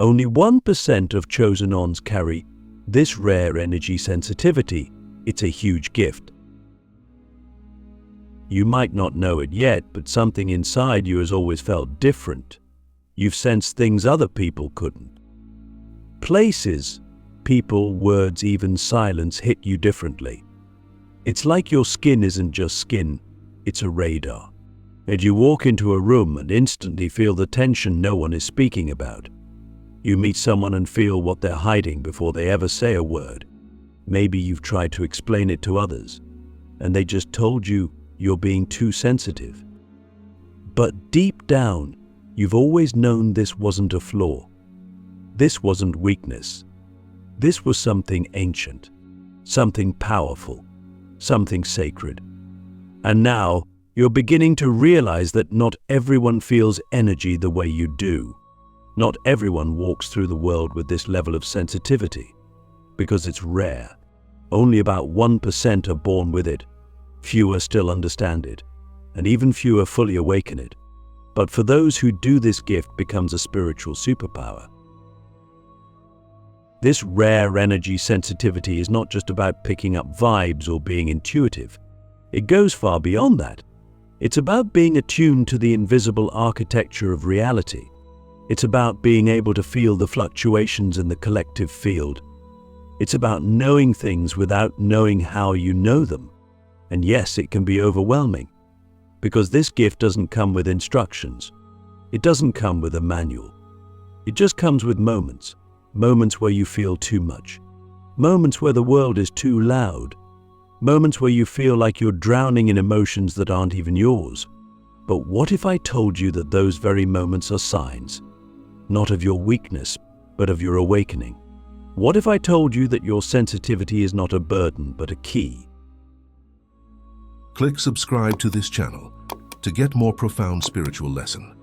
Only 1% of chosen-ons carry this rare energy sensitivity. It's a huge gift. You might not know it yet, but something inside you has always felt different. You've sensed things other people couldn't. Places, people, words, even silence hit you differently. It's like your skin isn't just skin, it's a radar. And you walk into a room and instantly feel the tension no one is speaking about. You meet someone and feel what they're hiding before they ever say a word. Maybe you've tried to explain it to others, and they just told you you're being too sensitive. But deep down, you've always known this wasn't a flaw. This wasn't weakness. This was something ancient, something powerful, something sacred. And now, you're beginning to realize that not everyone feels energy the way you do. Not everyone walks through the world with this level of sensitivity, because it's rare. Only about 1% are born with it. Fewer still understand it, and even fewer fully awaken it. But for those who do, this gift becomes a spiritual superpower. This rare energy sensitivity is not just about picking up vibes or being intuitive. It goes far beyond that. It's about being attuned to the invisible architecture of reality. It's about being able to feel the fluctuations in the collective field. It's about knowing things without knowing how you know them. And yes, it can be overwhelming, because this gift doesn't come with instructions. It doesn't come with a manual. It just comes with moments. Moments where you feel too much. Moments where the world is too loud. Moments where you feel like you're drowning in emotions that aren't even yours. But what if I told you that those very moments are signs? Not of your weakness, but of your awakening. What if I told you that your sensitivity is not a burden, but a key? Click subscribe to this channel to get more profound spiritual lesson.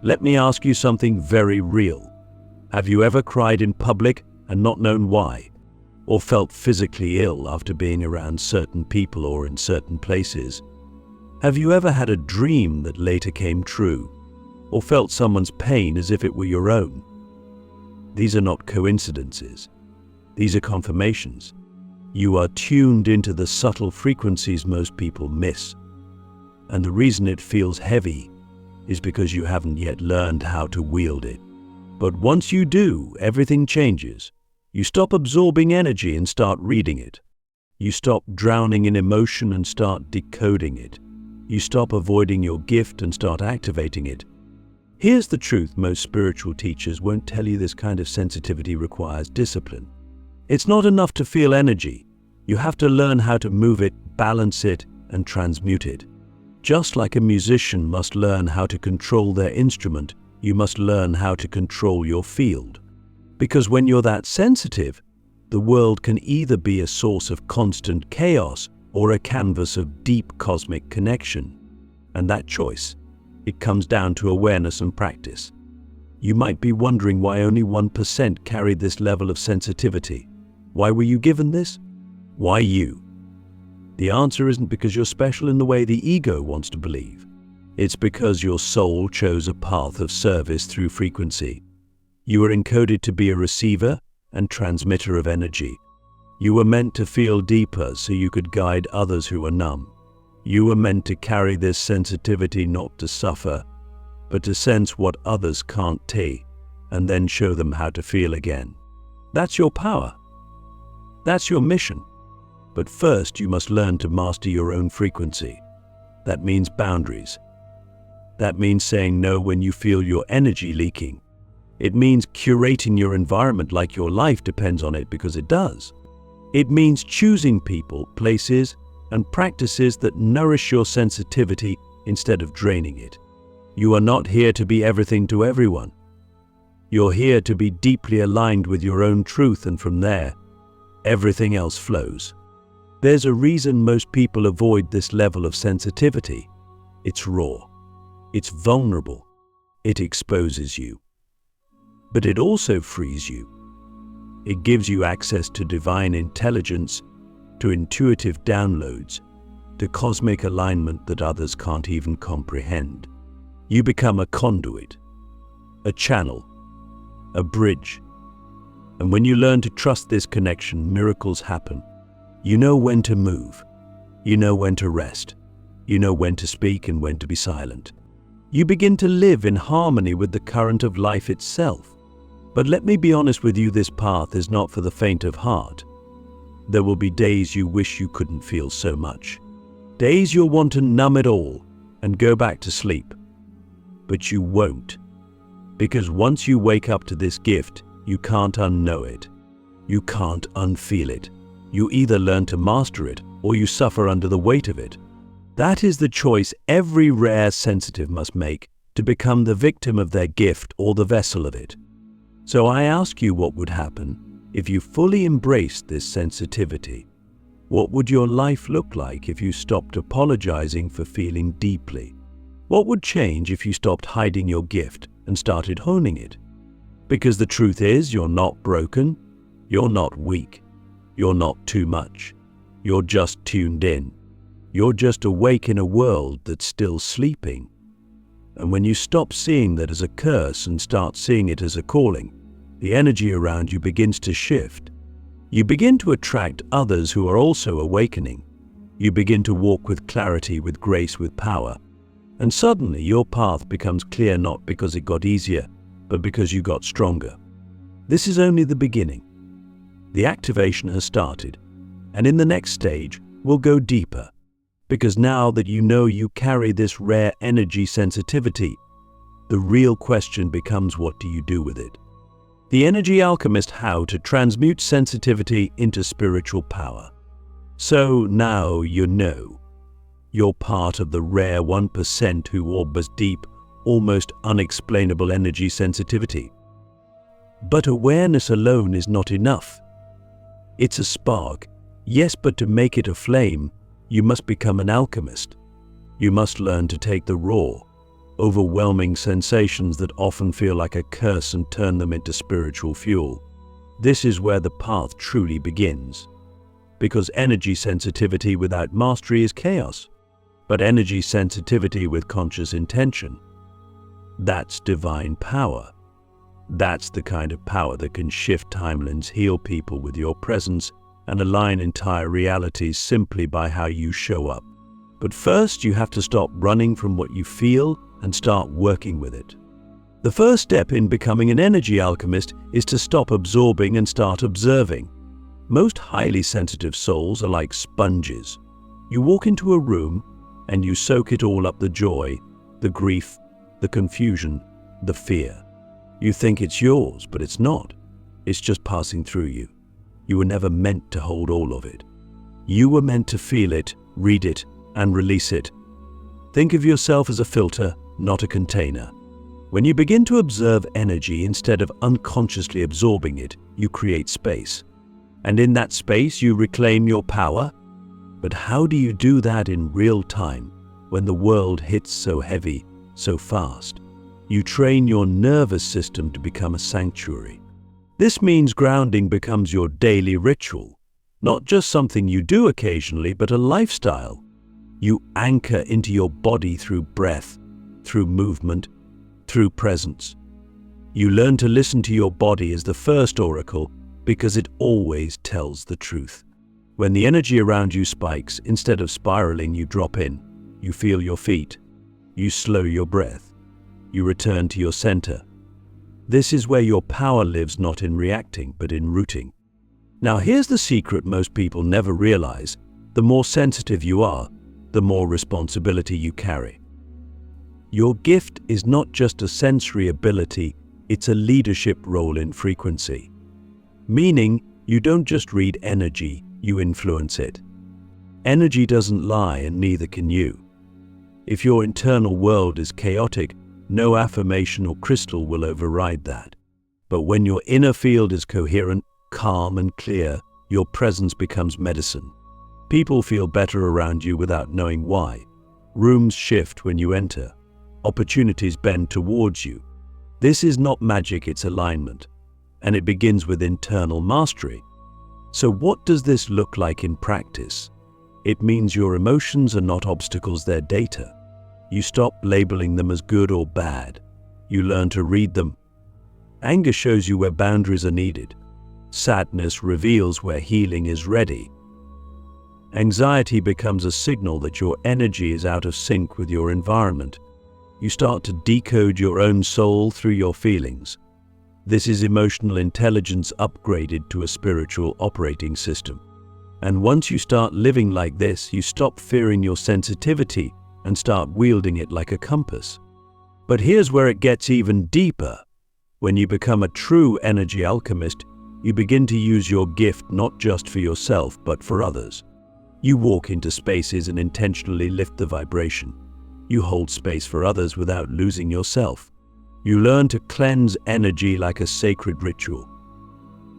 Let me ask you something very real. Have you ever cried in public and not known why? Or felt physically ill after being around certain people or in certain places? Have you ever had a dream that later came true? Or felt someone's pain as if it were your own? These are not coincidences. These are confirmations. You are tuned into the subtle frequencies most people miss. And the reason it feels heavy is because you haven't yet learned how to wield it. But once you do, everything changes. You stop absorbing energy and start reading it. You stop drowning in emotion and start decoding it. You stop avoiding your gift and start activating it. Here's the truth: most spiritual teachers won't tell you this kind of sensitivity requires discipline. It's not enough to feel energy. You have to learn how to move it, balance it, and transmute it. Just like a musician must learn how to control their instrument, you must learn how to control your field. Because when you're that sensitive, the world can either be a source of constant chaos or a canvas of deep cosmic connection. And that choice, it comes down to awareness and practice. You might be wondering why only 1% carried this level of sensitivity. Why were you given this? Why you? The answer isn't because you're special in the way the ego wants to believe. It's because your soul chose a path of service through frequency. You were encoded to be a receiver and transmitter of energy. You were meant to feel deeper so you could guide others who are numb. You were meant to carry this sensitivity not to suffer, but to sense what others can't take, and then show them how to feel again. That's your power. That's your mission. But first, you must learn to master your own frequency. That means boundaries. That means saying no when you feel your energy leaking. It means curating your environment like your life depends on it, because it does. It means choosing people, places, and practices that nourish your sensitivity instead of draining it. You are not here to be everything to everyone. You're here to be deeply aligned with your own truth, and from there, everything else flows. There's a reason most people avoid this level of sensitivity. It's raw. It's vulnerable. It exposes you. But it also frees you. It gives you access to divine intelligence, to intuitive downloads, to cosmic alignment that others can't even comprehend. You become a conduit, a channel, a bridge. And when you learn to trust this connection, miracles happen. You know when to move. You know when to rest. You know when to speak and when to be silent. You begin to live in harmony with the current of life itself. But let me be honest with you, this path is not for the faint of heart. There will be days you wish you couldn't feel so much. Days you'll want to numb it all and go back to sleep. But you won't. Because once you wake up to this gift, you can't unknow it. You can't unfeel it. You either learn to master it or you suffer under the weight of it. That is the choice every rare sensitive must make, to become the victim of their gift or the vessel of it. So I ask you, what would happen if you fully embraced this sensitivity? What would your life look like if you stopped apologizing for feeling deeply? What would change if you stopped hiding your gift and started honing it? Because the truth is, you're not broken, you're not weak, you're not too much, you're just tuned in. You're just awake in a world that's still sleeping. And when you stop seeing that as a curse and start seeing it as a calling, the energy around you begins to shift. You begin to attract others who are also awakening. You begin to walk with clarity, with grace, with power. And suddenly your path becomes clear, not because it got easier, but because you got stronger. This is only the beginning. The activation has started. And in the next stage, we'll go deeper. Because now that you know you carry this rare energy sensitivity, the real question becomes, what do you do with it? The Energy Alchemist: How to Transmute Sensitivity into Spiritual Power. So now you know. You're part of the rare 1% who harbors deep, almost unexplainable energy sensitivity. But awareness alone is not enough. It's a spark, yes, but to make it a flame, you must become an alchemist. You must learn to take the raw, overwhelming sensations that often feel like a curse and turn them into spiritual fuel. This is where the path truly begins. Because energy sensitivity without mastery is chaos. But energy sensitivity with conscious intention, that's divine power. That's the kind of power that can shift timelines, heal people with your presence, and align entire realities simply by how you show up. But first, you have to stop running from what you feel and start working with it. The first step in becoming an energy alchemist is to stop absorbing and start observing. Most highly sensitive souls are like sponges. You walk into a room and you soak it all up: the joy, the grief, the confusion, the fear. You think it's yours, but it's not. It's just passing through you. You were never meant to hold all of it. You were meant to feel it, read it, and release it. Think of yourself as a filter, not a container. When you begin to observe energy instead of unconsciously absorbing it, you create space. And in that space, you reclaim your power. But how do you do that in real time, when the world hits so heavy, so fast? You train your nervous system to become a sanctuary. This means grounding becomes your daily ritual, not just something you do occasionally, but a lifestyle. You anchor into your body through breath, through movement, through presence. You learn to listen to your body as the first oracle, because it always tells the truth. When the energy around you spikes, instead of spiraling, you drop in. You feel your feet. You slow your breath. You return to your center. This is where your power lives, not in reacting, but in rooting. Now here's the secret most people never realize. The more sensitive you are, the more responsibility you carry. Your gift is not just a sensory ability, it's a leadership role in frequency. Meaning, you don't just read energy, you influence it. Energy doesn't lie, and neither can you. If your internal world is chaotic, no affirmation or crystal will override that. But when your inner field is coherent, calm, and clear, your presence becomes medicine. People feel better around you without knowing why. Rooms shift when you enter. Opportunities bend towards you. This is not magic, it's alignment. And it begins with internal mastery. So what does this look like in practice? It means your emotions are not obstacles, they're data. You stop labeling them as good or bad. You learn to read them. Anger shows you where boundaries are needed. Sadness reveals where healing is ready. Anxiety becomes a signal that your energy is out of sync with your environment. You start to decode your own soul through your feelings. This is emotional intelligence upgraded to a spiritual operating system. And once you start living like this, you stop fearing your sensitivity and start wielding it like a compass. But here's where it gets even deeper. When you become a true energy alchemist, you begin to use your gift not just for yourself, but for others. You walk into spaces and intentionally lift the vibration. You hold space for others without losing yourself. You learn to cleanse energy like a sacred ritual.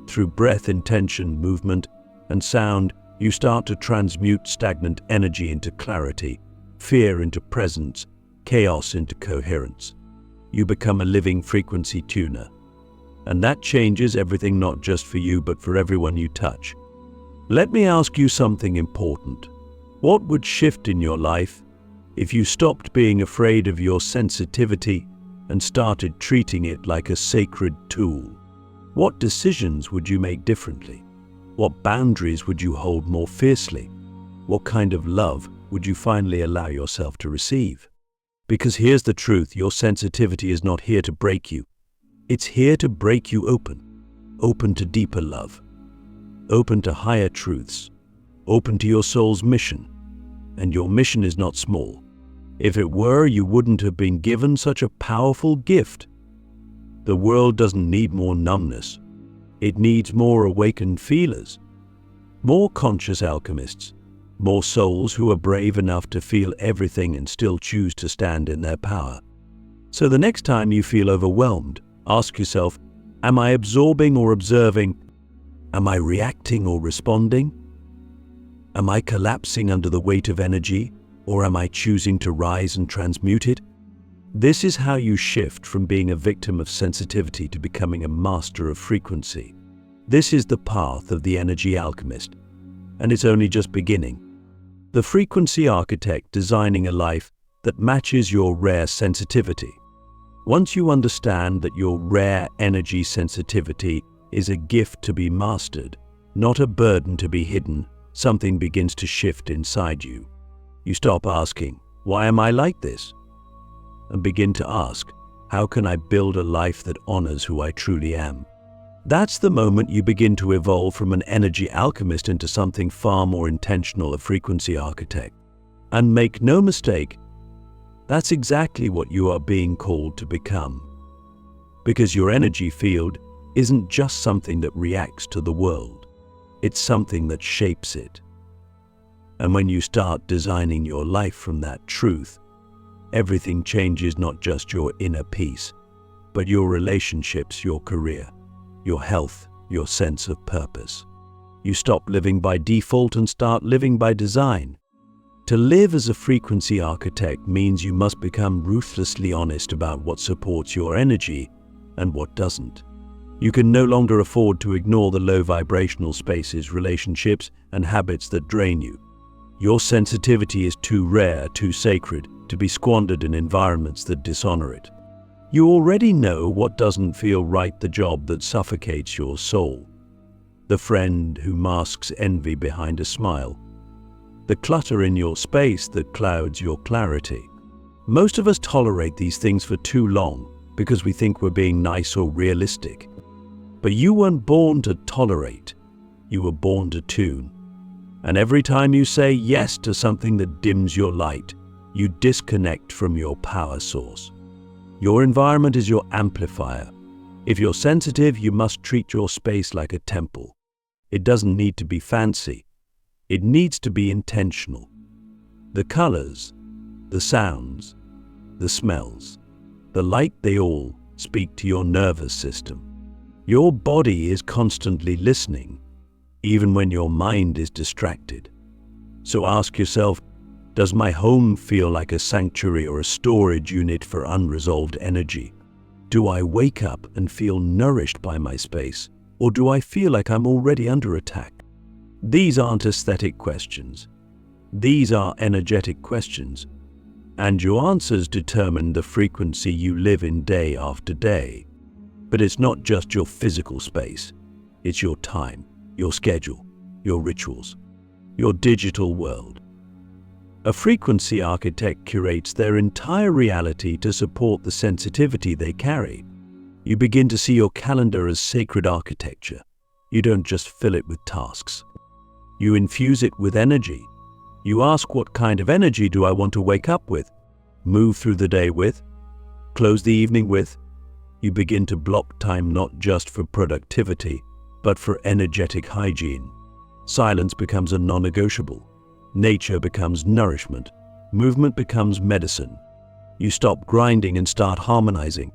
Through breath, intention, movement, and sound, you start to transmute stagnant energy into clarity, fear into presence, chaos into coherence. You become a living frequency tuner. And that changes everything, not just for you, but for everyone you touch. Let me ask you something important. What would shift in your life if you stopped being afraid of your sensitivity and started treating it like a sacred tool? What decisions would you make differently? What boundaries would you hold more fiercely? What kind of love would you finally allow yourself to receive? Because here's the truth, your sensitivity is not here to break you. It's here to break you open. Open to deeper love. Open to higher truths. Open to your soul's mission. And your mission is not small. If it were, you wouldn't have been given such a powerful gift. The world doesn't need more numbness. It needs more awakened feelers, more conscious alchemists, more souls who are brave enough to feel everything and still choose to stand in their power. So the next time you feel overwhelmed, ask yourself, am I absorbing or observing? Am I reacting or responding? Am I collapsing under the weight of energy, or am I choosing to rise and transmute it? This is how you shift from being a victim of sensitivity to becoming a master of frequency. This is the path of the energy alchemist, and it's only just beginning. The frequency architect designing a life that matches your rare sensitivity. Once you understand that your rare energy sensitivity is a gift to be mastered, not a burden to be hidden, something begins to shift inside you. You stop asking, why am I like this? And begin to ask, how can I build a life that honors who I truly am? That's the moment you begin to evolve from an energy alchemist into something far more intentional, a frequency architect. And make no mistake, that's exactly what you are being called to become. Because your energy field isn't just something that reacts to the world, it's something that shapes it. And when you start designing your life from that truth, everything changes, not just your inner peace, but your relationships, your career, your health, your sense of purpose. You stop living by default and start living by design. To live as a frequency architect means you must become ruthlessly honest about what supports your energy and what doesn't. You can no longer afford to ignore the low vibrational spaces, relationships, and habits that drain you. Your sensitivity is too rare, too sacred, to be squandered in environments that dishonor it. You already know what doesn't feel right, the job that suffocates your soul, the friend who masks envy behind a smile, the clutter in your space that clouds your clarity. Most of us tolerate these things for too long because we think we're being nice or realistic. But you weren't born to tolerate, you were born to tune. And every time you say yes to something that dims your light, you disconnect from your power source. Your environment is your amplifier. If you're sensitive, you must treat your space like a temple. It doesn't need to be fancy. It needs to be intentional. The colors, the sounds, the smells, the light, they all speak to your nervous system. Your body is constantly listening, even when your mind is distracted. So ask yourself, does my home feel like a sanctuary or a storage unit for unresolved energy? Do I wake up and feel nourished by my space, or do I feel like I'm already under attack? These aren't aesthetic questions. These are energetic questions. And your answers determine the frequency you live in day after day. But it's not just your physical space. It's your time, your schedule, your rituals, your digital world. A frequency architect curates their entire reality to support the sensitivity they carry. You begin to see your calendar as sacred architecture. You don't just fill it with tasks. You infuse it with energy. You ask, what kind of energy do I want to wake up with, move through the day with, close the evening with? You begin to block time not just for productivity, but for energetic hygiene. Silence becomes a non-negotiable. Nature becomes nourishment. Movement becomes medicine. You stop grinding and start harmonizing.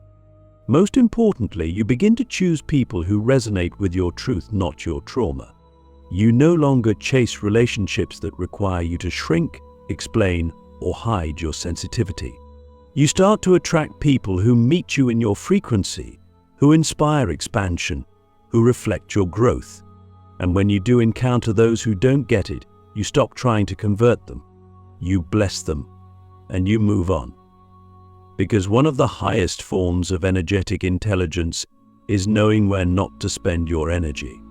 Most importantly, you begin to choose people who resonate with your truth, not your trauma. You no longer chase relationships that require you to shrink, explain, or hide your sensitivity. You start to attract people who meet you in your frequency, who inspire expansion, who reflect your growth. And when you do encounter those who don't get it, you stop trying to convert them. You bless them, and you move on. Because one of the highest forms of energetic intelligence is knowing where not to spend your energy.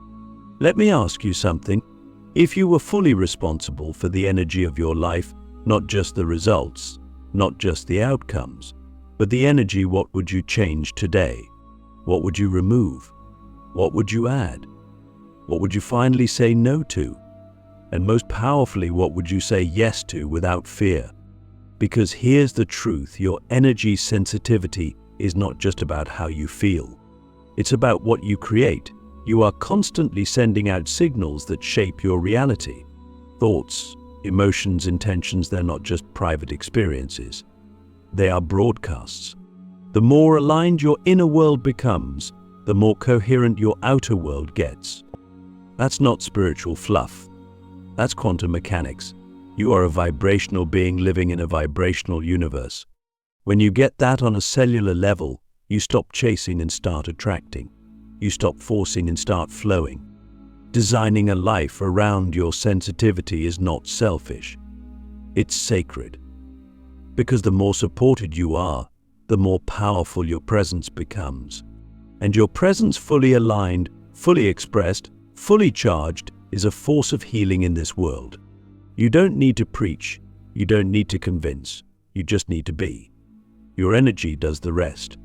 Let me ask you something. If you were fully responsible for the energy of your life, not just the results, not just the outcomes, but the energy, what would you change today? What would you remove? What would you add? What would you finally say no to? And most powerfully, what would you say yes to without fear? Because here's the truth, your energy sensitivity is not just about how you feel. It's about what you create. You are constantly sending out signals that shape your reality. Thoughts, emotions, intentions, they're not just private experiences. They are broadcasts. The more aligned your inner world becomes, the more coherent your outer world gets. That's not spiritual fluff. That's quantum mechanics. You are a vibrational being living in a vibrational universe. When you get that on a cellular level, you stop chasing and start attracting. You stop forcing and start flowing. Designing a life around your sensitivity is not selfish. It's sacred. Because the more supported you are, the more powerful your presence becomes. And your presence fully aligned, fully expressed, fully charged is a force of healing in this world. You don't need to preach. You don't need to convince. You just need to be. Your energy does the rest.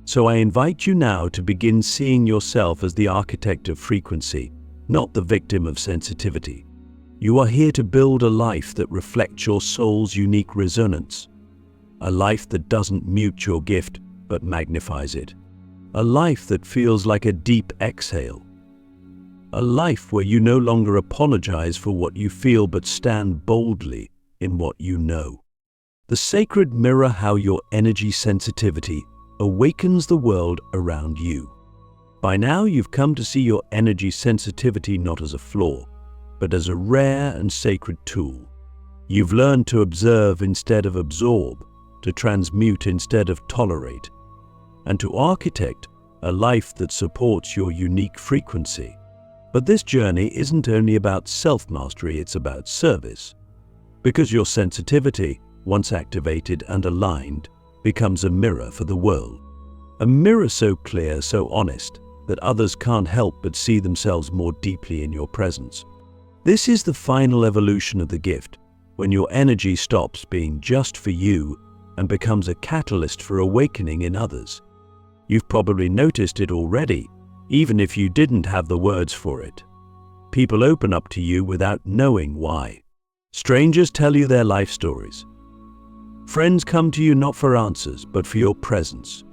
So I invite you now to begin seeing yourself as the architect of frequency, not the victim of sensitivity. You are here to build a life that reflects your soul's unique resonance. A life that doesn't mute your gift, but magnifies it. A life that feels like a deep exhale. A life where you no longer apologize for what you feel, but stand boldly in what you know. The sacred mirror how your energy sensitivity awakens the world around you. By now, you've come to see your energy sensitivity not as a flaw, but as a rare and sacred tool. You've learned to observe instead of absorb, to transmute instead of tolerate, and to architect a life that supports your unique frequency. But this journey isn't only about self-mastery, it's about service. Because your sensitivity, once activated and aligned, becomes a mirror for the world. A mirror so clear, so honest, that others can't help but see themselves more deeply in your presence. This is the final evolution of the gift, when your energy stops being just for you and becomes a catalyst for awakening in others. You've probably noticed it already, even if you didn't have the words for it. People open up to you without knowing why. Strangers tell you their life stories. Friends come to you not for answers, but for your presence.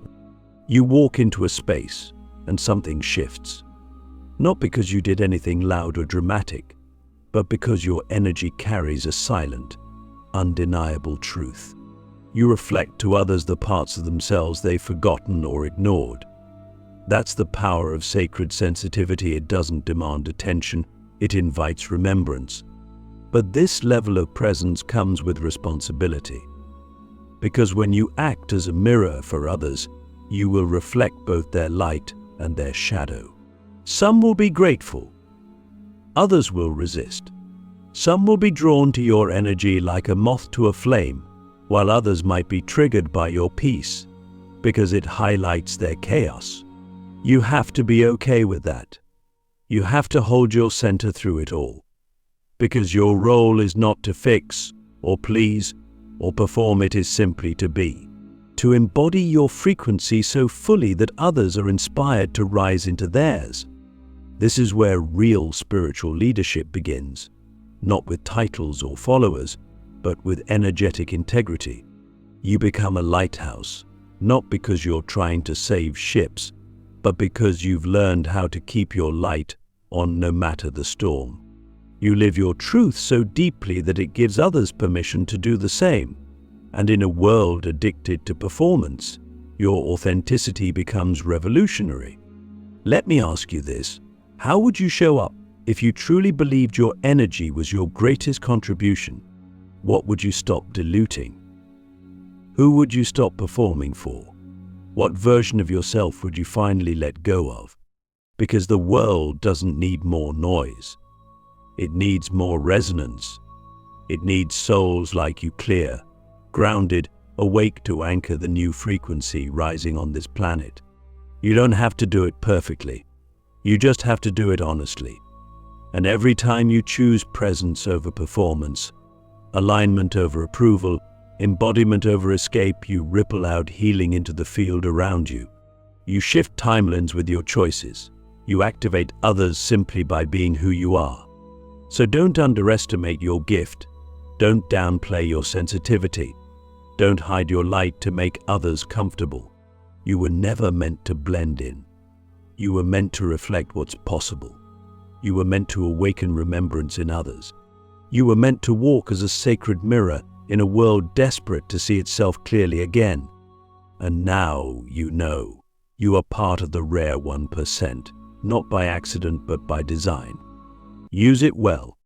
You walk into a space and something shifts. Not because you did anything loud or dramatic, but because your energy carries a silent, undeniable truth. You reflect to others the parts of themselves they've forgotten or ignored. That's the power of sacred sensitivity. It doesn't demand attention, it invites remembrance. But this level of presence comes with responsibility. Because when you act as a mirror for others, you will reflect both their light and their shadow. Some will be grateful. Others will resist. Some will be drawn to your energy like a moth to a flame, while others might be triggered by your peace because it highlights their chaos. You have to be okay with that. You have to hold your center through it all, because your role is not to fix or please or perform. It is simply to be, to embody your frequency so fully that others are inspired to rise into theirs. This is where real spiritual leadership begins, not with titles or followers, but with energetic integrity. You become a lighthouse, not because you're trying to save ships, but because you've learned how to keep your light on no matter the storm. You live your truth so deeply that it gives others permission to do the same. And in a world addicted to performance, your authenticity becomes revolutionary. Let me ask you this: how would you show up if you truly believed your energy was your greatest contribution? What would you stop diluting? Who would you stop performing for? What version of yourself would you finally let go of? Because the world doesn't need more noise. It needs more resonance. It needs souls like you, clear, grounded, awake to anchor the new frequency rising on this planet. You don't have to do it perfectly. You just have to do it honestly. And every time you choose presence over performance, alignment over approval, embodiment over escape, you ripple out healing into the field around you. You shift timelines with your choices. You activate others simply by being who you are. So don't underestimate your gift. Don't downplay your sensitivity. Don't hide your light to make others comfortable. You were never meant to blend in. You were meant to reflect what's possible. You were meant to awaken remembrance in others. You were meant to walk as a sacred mirror in a world desperate to see itself clearly again. And now you know. You are part of the rare 1%, not by accident but by design. Use it well,